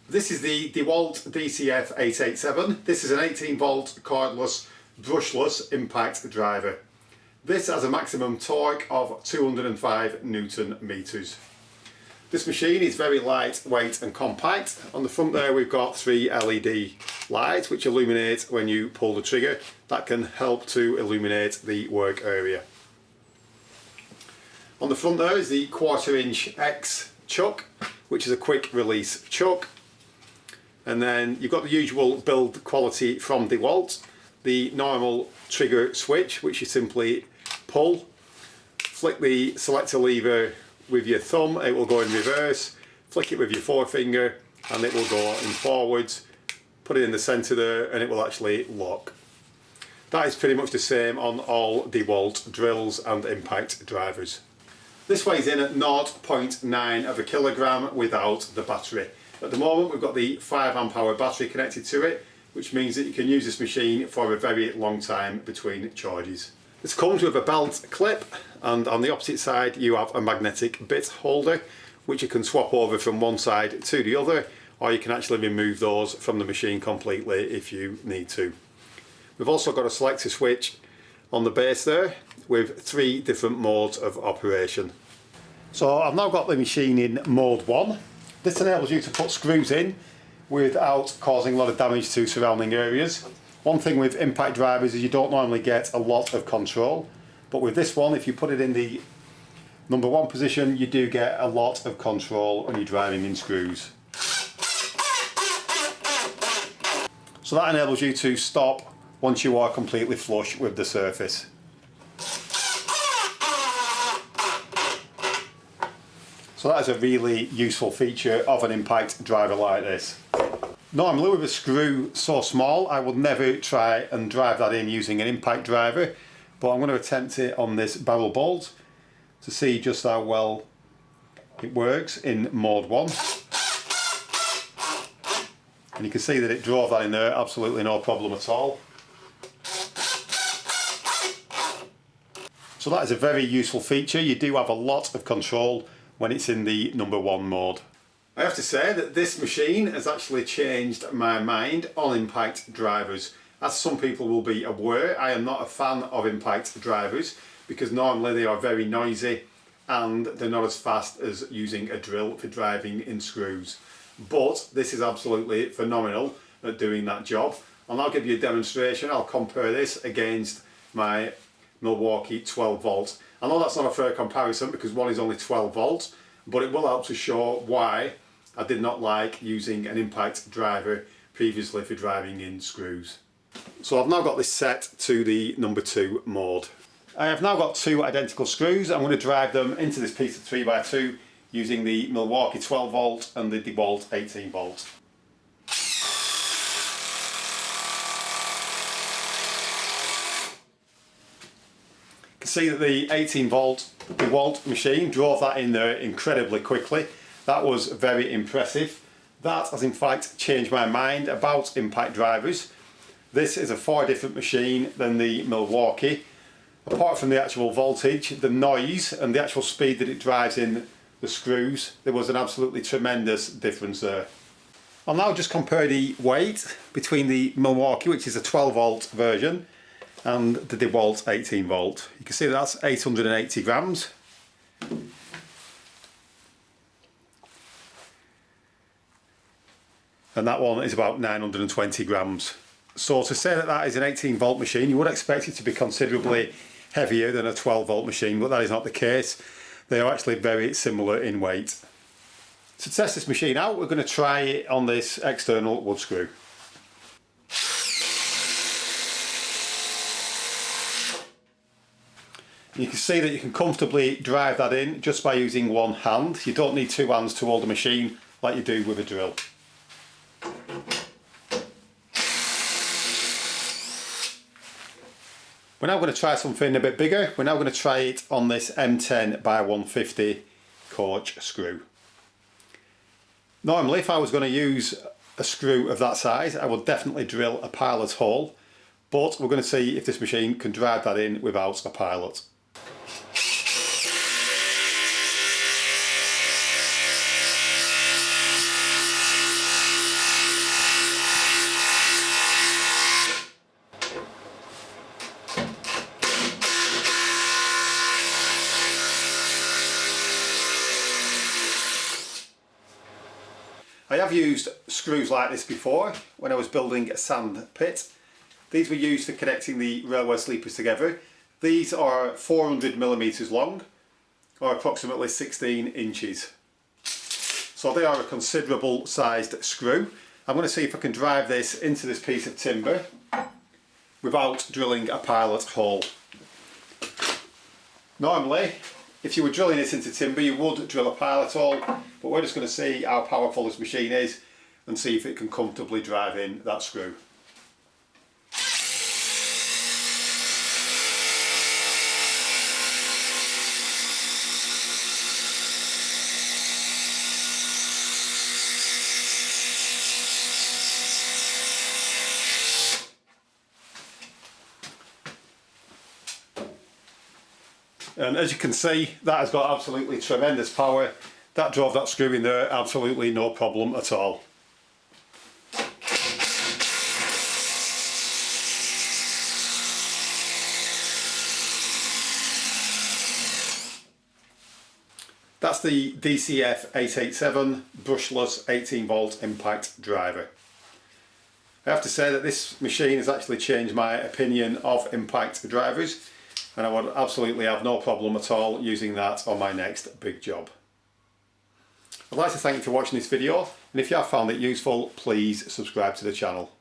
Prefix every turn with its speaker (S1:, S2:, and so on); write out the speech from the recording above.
S1: This is the Dewalt Dcf887. This is an 18V cordless brushless impact driver. This has a maximum torque of 205 Newton meters. This machine is very lightweight and compact. On the front there we've got 3 LED lights which illuminate when you pull the trigger. That can help to illuminate the work area. On the front there is the 1/4 inch X chuck, which is a quick release chuck. And then you've got the usual build quality from Dewalt, the normal trigger switch which you simply pull, flick the selector lever with your thumb, it will go in reverse, flick it with your forefinger and it will go in forwards, put it in the centre there and it will actually lock. That is pretty much the same on all Dewalt drills and impact drivers. This weighs in at 0.9 of a kilogram without the battery. At the moment we've got the 5Ah battery connected to it, which means that you can use this machine for a very long time between charges. This comes with a belt clip, and on the opposite side you have a magnetic bit holder which you can swap over from one side to the other, or you can actually remove those from the machine completely if you need to. We've also got a selector switch on the base there with 3 different modes of operation. So I've now got the machine in mode 1. This enables you to put screws in without causing a lot of damage to surrounding areas. One thing with impact drivers is you don't normally get a lot of control, but with this one, if you put it in the number 1 position, you do get a lot of control when you're driving in screws. So that enables you to stop once you are completely flush with the surface. So that is a really useful feature of an impact driver like this. Normally with a screw so small I would never try and drive that in using an impact driver, but I'm going to attempt it on this barrel bolt to see just how well it works in mode 1. And you can see that it drove that in there absolutely no problem at all. So that is a very useful feature. You do have a lot of control when it's in the number 1 mode. I have to say that this machine has actually changed my mind on impact drivers. As some people will be aware, I am not a fan of impact drivers because normally they are very noisy and they're not as fast as using a drill for driving in screws. But this is absolutely phenomenal at doing that job. And I'll give you a demonstration. I'll compare this against my Milwaukee 12V. I know that's not a fair comparison because one is only 12V, but it will help to show why I did not like using an impact driver previously for driving in screws. So I've now got this set to the number 2 mode. I have now got 2 identical screws. I'm going to drive them into this piece of 3x2 using the Milwaukee 12V and the Dewalt 18V. You can see that the 18V Dewalt machine drove that in there incredibly quickly. That was very impressive. That has in fact changed my mind about impact drivers. This is a far different machine than the Milwaukee. Apart from the actual voltage, the noise and the actual speed that it drives in the screws, there was an absolutely tremendous difference there. I'll now just compare the weight between the Milwaukee, which is a 12V version, and the Dewalt 18V. You can see that's 880 grams. And that one is about 920 grams. So to say that that is an 18V machine, you would expect it to be considerably heavier than a 12V machine, but that is not the case. They are actually very similar in weight. To test this machine out, we're going to try it on this external wood screw. You can see that you can comfortably drive that in just by using one hand. You don't need 2 hands to hold the machine like you do with a drill. We're now going to try something a bit bigger. We're now going to try it on this M10x150 coach screw. Normally if I was going to use a screw of that size I would definitely drill a pilot hole, but we're going to see if this machine can drive that in without a pilot. have used screws like this before when I was building a sand pit. These were used for connecting the railway sleepers together. These are 400mm long, or approximately 16 inches. So they are a considerable sized screw. I'm going to see if I can drive this into this piece of timber without drilling a pilot hole. Normally, if you were drilling this into timber, you would drill a pilot hole, but we're just going to see how powerful this machine is and see if it can comfortably drive in that screw. And as you can see, that has got absolutely tremendous power. That drove that screw in there, absolutely no problem at all. That's the Dcf887 brushless 18V impact driver. I have to say that this machine has actually changed my opinion of impact drivers, and I would absolutely have no problem at all using that on my next big job. I'd like to thank you for watching this video, and if you have found it useful, please subscribe to the channel.